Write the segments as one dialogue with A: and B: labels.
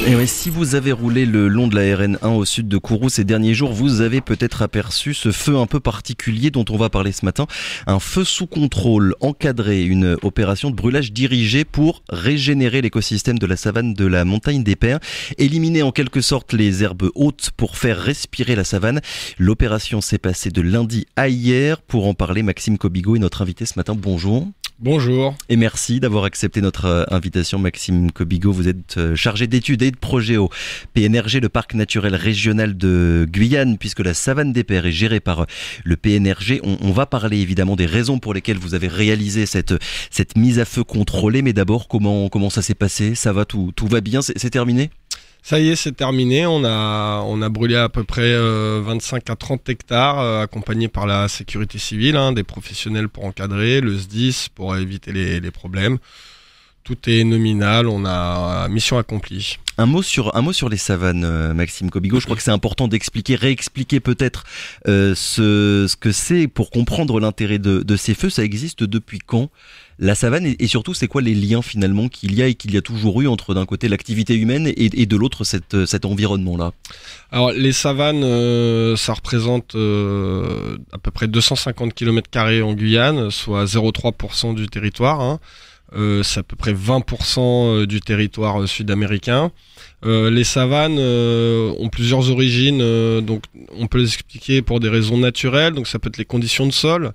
A: Et ouais, si vous avez roulé le long de la RN1 au sud de Kourou ces derniers jours, vous avez peut-être aperçu ce feu un peu particulier dont on va parler ce matin. Un feu sous contrôle, encadré, une opération de brûlage dirigée pour régénérer l'écosystème de la savane de la montagne des Pères, éliminer en quelque sorte les herbes hautes pour faire respirer la savane. L'opération s'est passée de lundi à hier. Pour en parler, Maxime Kobigo est notre invité ce matin. Bonjour.
B: Bonjour.
A: Et merci d'avoir accepté notre invitation, Maxime Kobigo. Vous êtes chargé d'études et de projets au PNRG, le parc naturel régional de Guyane, puisque la savane des Pères est gérée par le PNRG. On va parler évidemment des raisons pour lesquelles vous avez réalisé cette mise à feu contrôlée. Mais d'abord, comment ça s'est passé ? Ça va, tout va bien ? C'est terminé ?
B: Ça y est, c'est terminé. On a brûlé à peu près 25 à 30 hectares, accompagnés par la sécurité civile, des professionnels pour encadrer, le SDIS pour éviter les problèmes. Tout est nominal, on a mission accomplie.
A: Un mot sur les savanes, Maxime Kobigo. Je crois que c'est important réexpliquer peut-être ce que c'est pour comprendre l'intérêt de ces feux. Ça existe depuis quand ? La savane, et surtout, c'est quoi les liens finalement qu'il y a et qu'il y a toujours eu entre d'un côté l'activité humaine et de l'autre cet environnement-là ?
B: Alors les savanes, ça représente à peu près 250 km² en Guyane, soit 0,3% du territoire. C'est à peu près 20% du territoire sud-américain. Les savanes ont plusieurs origines, donc on peut les expliquer pour des raisons naturelles, donc ça peut être les conditions de sol.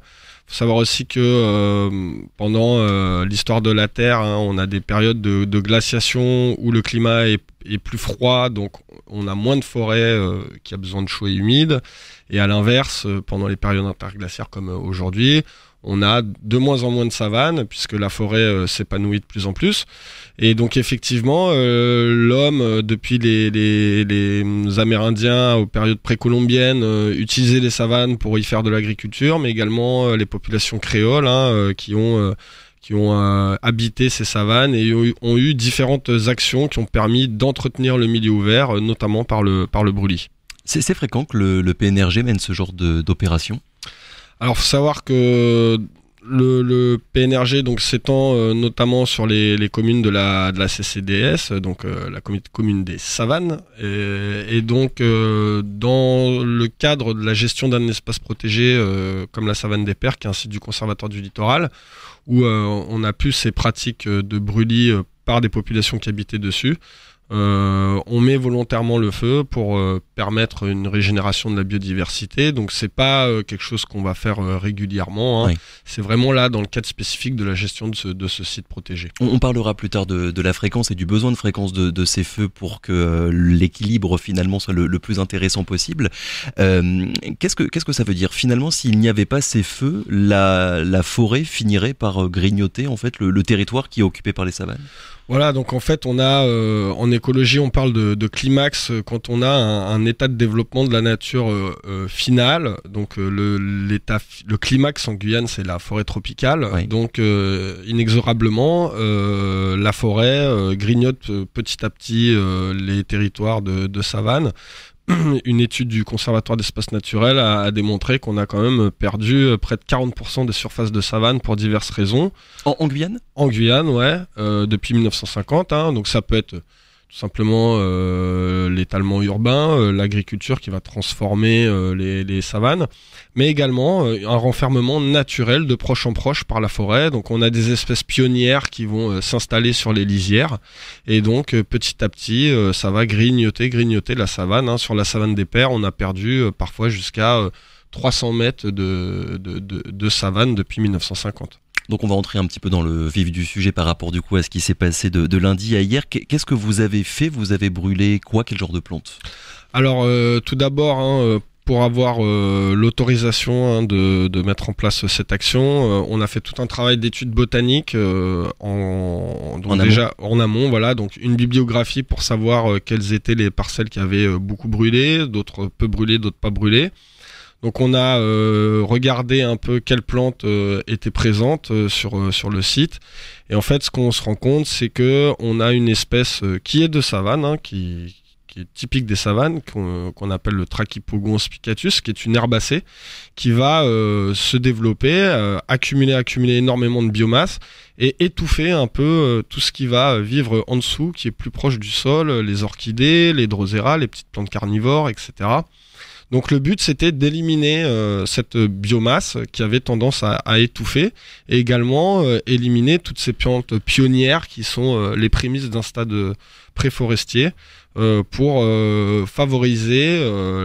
B: Il faut savoir aussi que pendant l'histoire de la Terre, on a des périodes de glaciation où le climat est plus froid, donc on a moins de forêts qui a besoin de chaud et humide. Et à l'inverse, pendant les périodes interglaciaires comme aujourd'hui, on a de moins en moins de savanes puisque la forêt s'épanouit de plus en plus. Et donc effectivement, l'homme, depuis les Amérindiens aux périodes précolombiennes, utilisait les savanes pour y faire de l'agriculture, mais également les populations créoles qui ont habité ces savanes et ont eu différentes actions qui ont permis d'entretenir le milieu ouvert, notamment par le brûlis.
A: C'est fréquent que le PNRG mène ce genre d'opération ?
B: Alors, faut savoir que le PNRG donc s'étend notamment sur les communes de la CCDS, donc la commune des Savanes, et donc dans le cadre de la gestion d'un espace protégé comme la Savane des Pères, qui est un site du Conservatoire du Littoral, où on a pu ces pratiques de brûlis par des populations qui habitaient dessus. On met volontairement le feu pour permettre une régénération de la biodiversité, donc c'est pas quelque chose qu'on va faire régulièrement,
A: Oui.
B: C'est vraiment là dans le cadre spécifique de la gestion de ce site protégé.
A: On parlera plus tard de la fréquence et du besoin de fréquence de ces feux pour que l'équilibre finalement soit le plus intéressant possible. Qu'est-ce que ça veut dire ? Finalement, s'il n'y avait pas ces feux, la forêt finirait par grignoter en fait le territoire qui est occupé par les savanes ?
B: Voilà, donc en fait on a en écologie on parle de climax quand on a un état de développement de la nature finale. Donc le climax en Guyane c'est la forêt tropicale.
A: Oui.
B: Donc inexorablement la forêt grignote petit à petit les territoires de savane. Une étude du Conservatoire d'espaces naturels a démontré qu'on a quand même perdu près de 40% des surfaces de savane pour diverses raisons.
A: En Guyane ?
B: En Guyane, ouais, depuis 1950. Donc ça peut être tout simplement l'étalement urbain, l'agriculture qui va transformer les savanes, mais également un renfermement naturel de proche en proche par la forêt. Donc on a des espèces pionnières qui vont s'installer sur les lisières, et donc petit à petit ça va grignoter la savane. Sur la savane des Pères, on a perdu parfois jusqu'à 300 mètres de savane depuis 1950.
A: Donc on va entrer un petit peu dans le vif du sujet par rapport du coup à ce qui s'est passé de lundi à hier. Qu'est-ce que vous avez fait ? Vous avez brûlé quoi ? Quel genre de plantes ?
B: Alors tout d'abord, pour avoir l'autorisation de mettre en place cette action, on a fait tout un travail d'études botaniques en amont, voilà, donc une bibliographie pour savoir quelles étaient les parcelles qui avaient beaucoup brûlé, d'autres peu brûlées, d'autres pas brûlées. Donc on a regardé un peu quelles plantes étaient présentes sur le site, et en fait ce qu'on se rend compte c'est que on a une espèce qui est de savane, qui qui est typique des savanes, qu'on appelle le Trachypogon spicatus, qui est une herbacée qui va se développer, accumuler énormément de biomasse et étouffer un peu tout ce qui va vivre en dessous, qui est plus proche du sol, les orchidées, les drosera, les petites plantes carnivores, etc. Donc le but, c'était d'éliminer cette biomasse qui avait tendance à étouffer, et également éliminer toutes ces plantes pionnières qui sont les prémices d'un stade préforestier, pour favoriser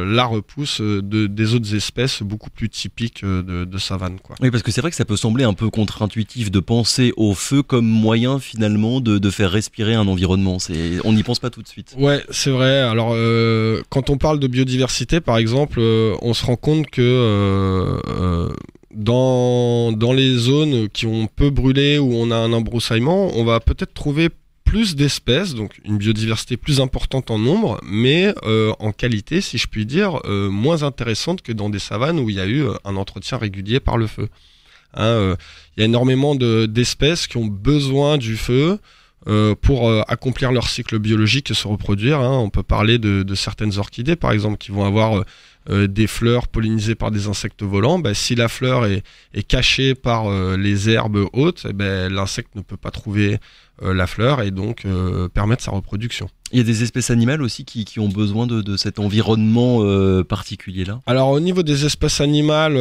B: la repousse des autres espèces beaucoup plus typiques de savane, quoi.
A: Oui, parce que c'est vrai que ça peut sembler un peu contre-intuitif de penser au feu comme moyen finalement de faire respirer un environnement. On n'y pense pas tout de suite.
B: Ouais, c'est vrai. Alors, quand on parle de biodiversité, par exemple, on se rend compte que dans les zones qui ont peu brûlé, où on a un embroussaillement, on va peut-être trouver plus d'espèces, donc une biodiversité plus importante en nombre, mais en qualité, si je puis dire, moins intéressante que dans des savanes où il y a eu un entretien régulier par le feu. Il y a énormément d'espèces qui ont besoin du feu pour accomplir leur cycle biologique et se reproduire. On peut parler de certaines orchidées, par exemple, qui vont avoir des fleurs pollinisées par des insectes volants. Si la fleur est cachée par les herbes hautes, l'insecte ne peut pas trouver la fleur et donc permettre sa reproduction.
A: Il y a des espèces animales aussi qui ont besoin de cet environnement particulier-là.
B: Alors au niveau des espèces animales,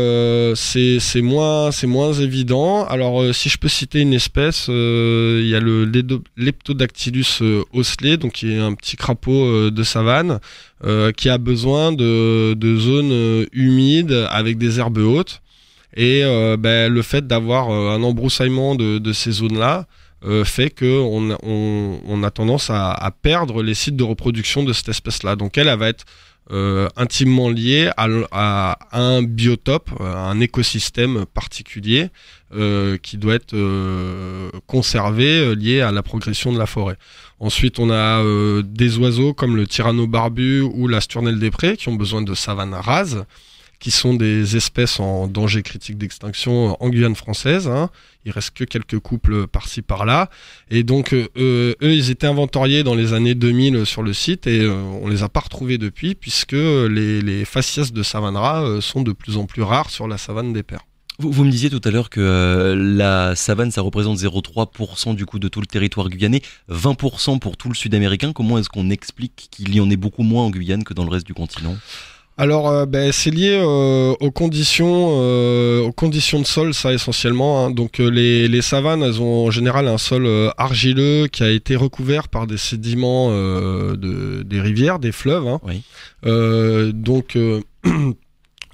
B: c'est moins évident. Alors si je peux citer une espèce, il y a le Leptodactylus osselet, donc qui est un petit crapaud de savane, qui a besoin de zones humides avec des herbes hautes. Et le fait d'avoir un embroussaillement de ces zones-là fait qu'on a tendance à perdre les sites de reproduction de cette espèce-là. Donc elle va être intimement liée à un biotope, un écosystème particulier qui doit être conservé, lié à la progression de la forêt. Ensuite, on a des oiseaux comme le tyrannobarbu ou la sturnelle des prés qui ont besoin de savanes rases, qui sont des espèces en danger critique d'extinction en Guyane française. Il reste que quelques couples par-ci par-là. Et donc, eux, ils étaient inventoriés dans les années 2000 sur le site et on les a pas retrouvés depuis, puisque les faciès de savane rat sont de plus en plus rares sur la savane des Pairs.
A: Vous me disiez tout à l'heure que la savane, ça représente 0,3% du coup de tout le territoire guyanais, 20% pour tout le sud-américain. Comment est-ce qu'on explique qu'il y en ait beaucoup moins en Guyane que dans le reste du continent ?
B: Alors, c'est lié aux conditions de sol, ça essentiellement. Donc, les savanes, elles ont en général un sol argileux qui a été recouvert par des sédiments des rivières, des fleuves.
A: Oui.
B: Donc,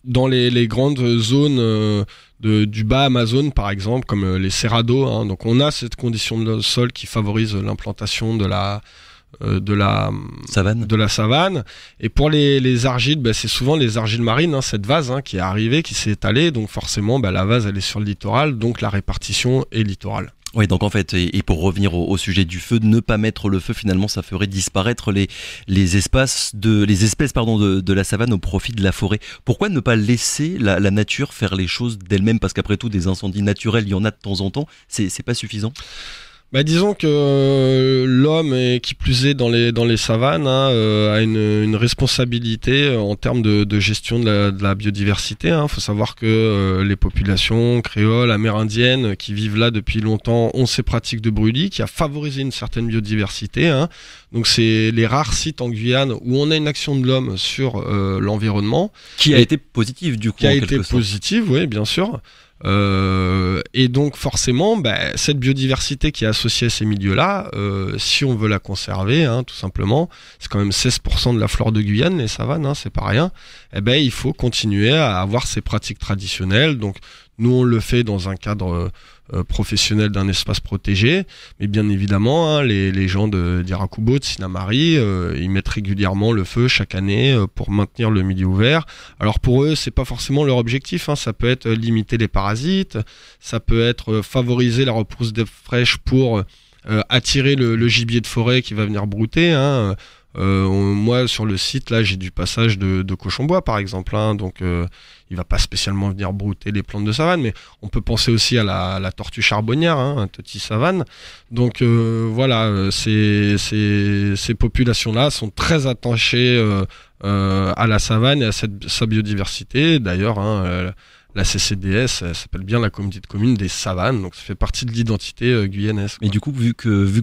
B: dans les grandes zones du bas Amazone, par exemple, comme les cerrados, donc on a cette condition de sol qui favorise l'implantation de la savane. Et pour les argiles, c'est souvent les argiles marines, cette vase qui est arrivée, qui s'est étalée, donc forcément la vase elle est sur le littoral, donc la répartition est littorale.
A: Oui, donc en fait, et pour revenir au sujet du feu, ne pas mettre le feu, finalement, ça ferait disparaître les espèces de la savane au profit de la forêt. Pourquoi ne pas laisser la nature faire les choses d'elle-même ? Parce qu'après tout, des incendies naturels, il y en a de temps en temps, c'est pas suffisant ?
B: Disons que l'homme, qui plus est dans les savanes, a une responsabilité en termes de gestion de la biodiversité. Faut savoir que les populations créoles, amérindiennes qui vivent là depuis longtemps ont ces pratiques de brûlis qui a favorisé une certaine biodiversité. Donc c'est les rares sites en Guyane où on a une action de l'homme sur l'environnement.
A: Qui a été positive du coup.
B: Qui a été positive, oui, bien sûr. Et donc forcément cette biodiversité qui est associée à ces milieux-là, si on veut la conserver, tout simplement, c'est quand même 16% de la flore de Guyane, les savanes, c'est pas rien. Il faut continuer à avoir ces pratiques traditionnelles. Donc nous on le fait dans un cadre professionnel d'un espace protégé, mais bien évidemment les gens d'Irakubo, de Sinamari, ils mettent régulièrement le feu chaque année pour maintenir le milieu ouvert. Alors pour eux c'est pas forcément leur objectif, ça peut être limiter les parasites, ça peut être favoriser la repousse d'herbes fraîches pour attirer le gibier de forêt qui va venir brouter. Moi, sur le site, là, j'ai du passage de cochon-bois, par exemple, hein, donc il va pas spécialement venir brouter les plantes de savane, mais on peut penser aussi à la tortue charbonnière, hein, un petit savane. Donc voilà, ces populations-là sont très attachées à la savane et à sa biodiversité. D'ailleurs, hein, la CCDS, elle s'appelle bien la communauté de communes des savanes, donc ça fait partie de l'identité guyanaise.
A: Et du coup, vu que vous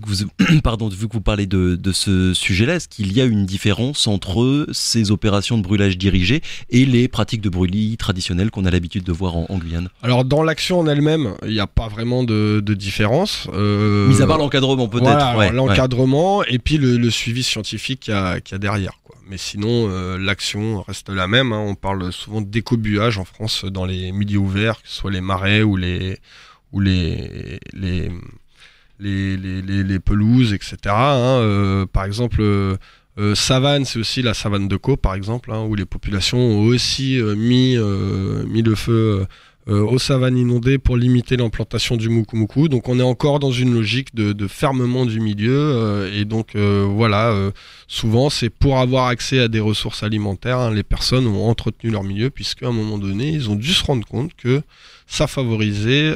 A: pardon, vu que vous parlez de ce sujet-là, est-ce qu'il y a une différence entre ces opérations de brûlage dirigé et les pratiques de brûlis traditionnelles qu'on a l'habitude de voir en Guyane?
B: Alors dans l'action en elle-même, il n'y a pas vraiment de différence.
A: Mis à part l'encadrement peut-être.
B: Voilà,
A: ouais,
B: l'encadrement et puis le suivi scientifique qu'il y a derrière, quoi. Mais sinon, l'action reste la même, hein. On parle souvent d'écobuage en France dans les milieux ouverts, que ce soit les marais ou les pelouses, etc. Hein. Par exemple, savane, c'est aussi la savane de Caux, par exemple, hein, où les populations ont aussi mis le feu aux savanes inondées pour limiter l'implantation du muku-muku. Donc on est encore dans une logique de fermement du milieu et donc voilà, souvent c'est pour avoir accès à des ressources alimentaires, hein, les personnes ont entretenu leur milieu puisqu'à un moment donné ils ont dû se rendre compte que ça favorisait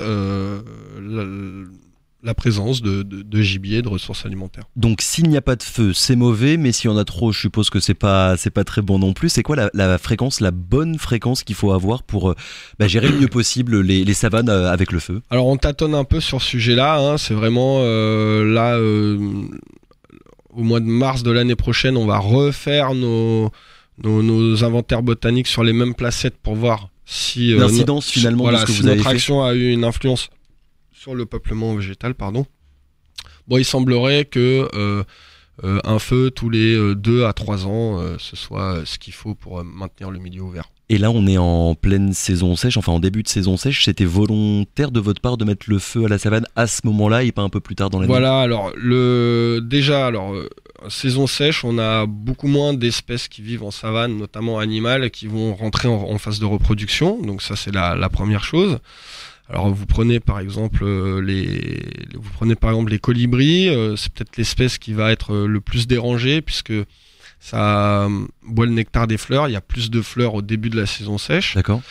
B: la présence de gibier, de ressources alimentaires.
A: Donc s'il n'y a pas de feu, c'est mauvais, mais s'il y en a trop, je suppose que c'est pas très bon non plus. C'est quoi la fréquence, la bonne fréquence qu'il faut avoir pour gérer le mieux possible les savanes avec le feu?
B: Alors on tâtonne un peu sur ce sujet-là, hein, c'est vraiment là au mois de mars de l'année prochaine, on va refaire nos inventaires botaniques sur les mêmes placettes pour voir si
A: l'incidence finalement de ce que
B: si
A: vous avez
B: notre
A: fait.
B: action a eu une influence sur le peuplement végétal, pardon. Bon, il semblerait que un feu tous les 2 à 3 ans, ce soit ce qu'il faut pour maintenir le milieu ouvert.
A: Et là, on est en pleine saison sèche, enfin en début de saison sèche. C'était volontaire de votre part de mettre le feu à la savane à ce moment-là et pas un peu plus tard dans l'année?
B: Voilà, alors saison sèche, on a beaucoup moins d'espèces qui vivent en savane, notamment animales, qui vont rentrer en phase de reproduction. Donc ça, c'est la première chose. Alors vous prenez par exemple les colibris, c'est peut-être l'espèce qui va être le plus dérangée puisque ça boit le nectar des fleurs, il y a plus de fleurs au début de la saison sèche.
A: D'accord.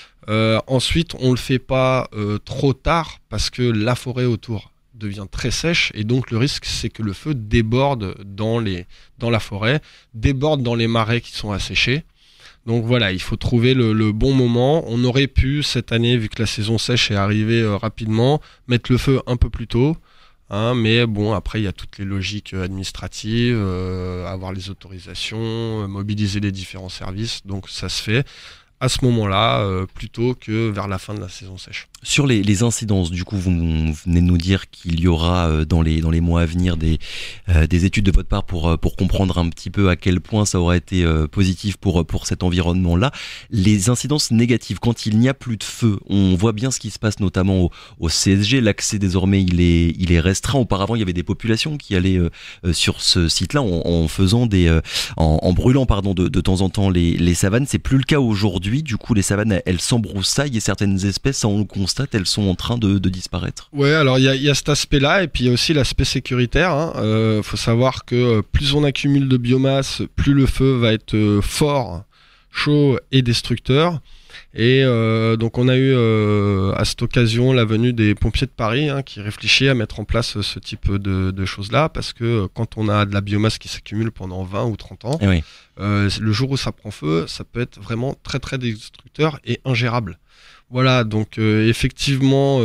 B: Ensuite, on le fait pas trop tard parce que la forêt autour devient très sèche et donc le risque c'est que le feu déborde dans la forêt, déborde dans les marais qui sont asséchés. Donc voilà, il faut trouver le bon moment. On aurait pu cette année, vu que la saison sèche est arrivée rapidement, mettre le feu un peu plus tôt. Hein, mais bon, après il y a toutes les logiques administratives, avoir les autorisations, mobiliser les différents services. Donc ça se fait à ce moment-là plutôt que vers la fin de la saison sèche.
A: Sur les incidences, du coup, vous venez de nous dire qu'il y aura dans les mois à venir des études de votre part pour comprendre un petit peu à quel point ça aura été positif pour cet environnement-là. Les incidences négatives, quand il n'y a plus de feu, on voit bien ce qui se passe notamment au CSG. L'accès désormais il est restreint. Auparavant, il y avait des populations qui allaient sur ce site-là en faisant en brûlant de temps en temps les savanes. C'est plus le cas aujourd'hui. Du coup, les savanes elles s'embroussaillent et certaines espèces, on le constate, elles sont en train de disparaître.
B: Ouais, alors il y a cet aspect-là et puis il y a aussi l'aspect sécuritaire. Hein. Faut savoir que plus on accumule de biomasse, plus le feu va être fort, chaud et destructeur. Et donc on a eu à cette occasion la venue des pompiers de Paris qui réfléchissent à mettre en place ce type de choses-là parce que quand on a de la biomasse qui s'accumule pendant 20 ou 30 ans,
A: oui.
B: Le jour où ça prend feu, ça peut être vraiment très très destructeur et ingérable. Voilà, donc effectivement,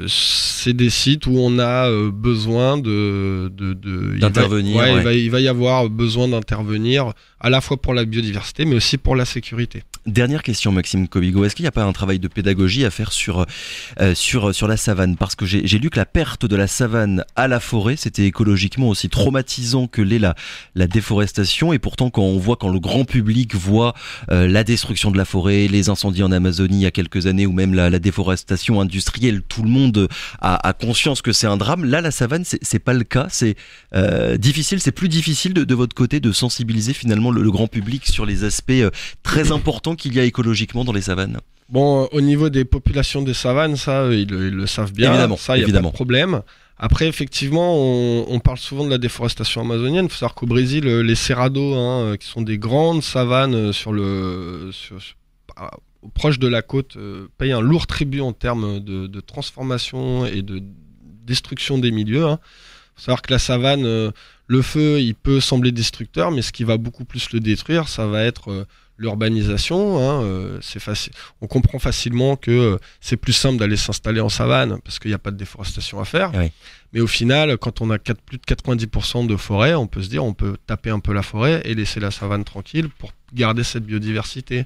B: c'est des sites où on a besoin
A: d'intervenir.
B: Il va y avoir besoin d'intervenir à la fois pour la biodiversité, mais aussi pour la sécurité.
A: Dernière question, Maxime Kobigo. Est-ce qu'il n'y a pas un travail de pédagogie à faire sur la savane? Parce que j'ai lu que la perte de la savane à la forêt, c'était écologiquement aussi traumatisant que l'est la déforestation. Et pourtant, quand le grand public voit la destruction de la forêt, les incendies en Amazonie il y a quelques années, ou même la déforestation industrielle, tout le monde a conscience que c'est un drame. Là, la savane, c'est pas le cas. C'est difficile, c'est plus difficile de votre côté de sensibiliser finalement le grand public sur les aspects très importants qu'il y a écologiquement dans les savanes.
B: Bon, au niveau des populations des savanes, ça, ils le savent bien.
A: Évidemment,
B: ça, il n'y a pas de problème. Après, effectivement, on parle souvent de la déforestation amazonienne. Il faut savoir qu'au Brésil, les cerrados, qui sont des grandes savanes proche de la côte, payent un lourd tribut en termes de transformation et de destruction des milieux. Il faut savoir que la savane, le feu, il peut sembler destructeur, mais ce qui va beaucoup plus le détruire, ça va être l'urbanisation. C'est facile. On comprend facilement que c'est plus simple d'aller s'installer en savane parce qu'il n'y a pas de déforestation à faire.
A: Oui.
B: Mais au final, quand on a plus de 90% de forêt, on peut se dire on peut taper un peu la forêt et laisser la savane tranquille pour garder cette biodiversité.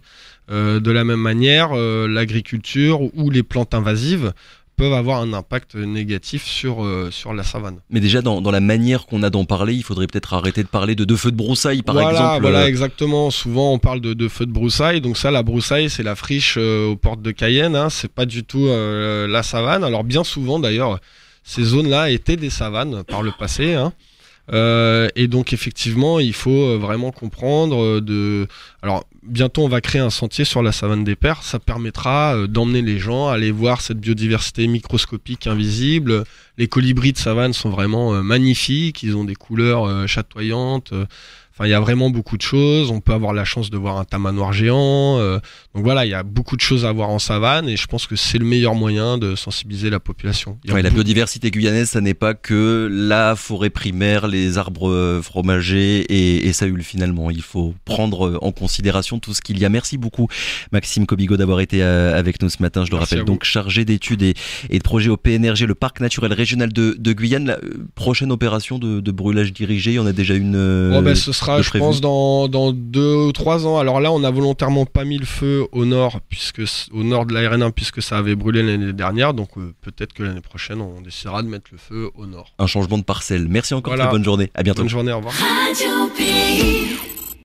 B: De la même manière, l'agriculture ou les plantes invasives peuvent avoir un impact négatif sur la savane.
A: Mais déjà, dans la manière qu'on a d'en parler, il faudrait peut-être arrêter de parler de feux de broussailles, par exemple.
B: Voilà, exactement. Souvent, on parle de feux de broussailles. Donc ça, la broussaille, c'est la friche aux portes de Cayenne. C'est pas du tout la savane. Alors bien souvent, d'ailleurs, ces zones-là étaient des savanes par le passé. Et donc effectivement, il faut vraiment comprendre Alors bientôt, on va créer un sentier sur la savane des Pères. Ça permettra d'emmener les gens à aller voir cette biodiversité microscopique invisible. Les colibris de savane sont vraiment magnifiques. Ils ont des couleurs chatoyantes. Enfin, il y a vraiment beaucoup de choses. On peut avoir la chance de voir un tamanoir géant. Donc voilà, il y a beaucoup de choses à voir en savane et je pense que c'est le meilleur moyen de sensibiliser la population.
A: La biodiversité guyanaise, ça n'est pas que la forêt primaire, les arbres fromagers et Saül finalement. Il faut prendre en considération tout ce qu'il y a. Merci beaucoup Maxime Kobigo d'avoir été avec nous ce matin. Je le rappelle, donc chargé d'études et de projets au PNRG, le parc naturel régional de Guyane. La prochaine opération de brûlage dirigé, il y en a déjà une
B: ce sera, je pense, dans 2 ou 3 ans. Alors là, on a volontairement pas mis le feu au nord de la RN1 puisque ça avait brûlé l'année dernière. Donc peut-être que l'année prochaine, on décidera de mettre le feu au nord.
A: Un changement de parcelle. Merci encore, très bonne journée. À bientôt.
B: Bonne journée, au revoir. Radio Pays.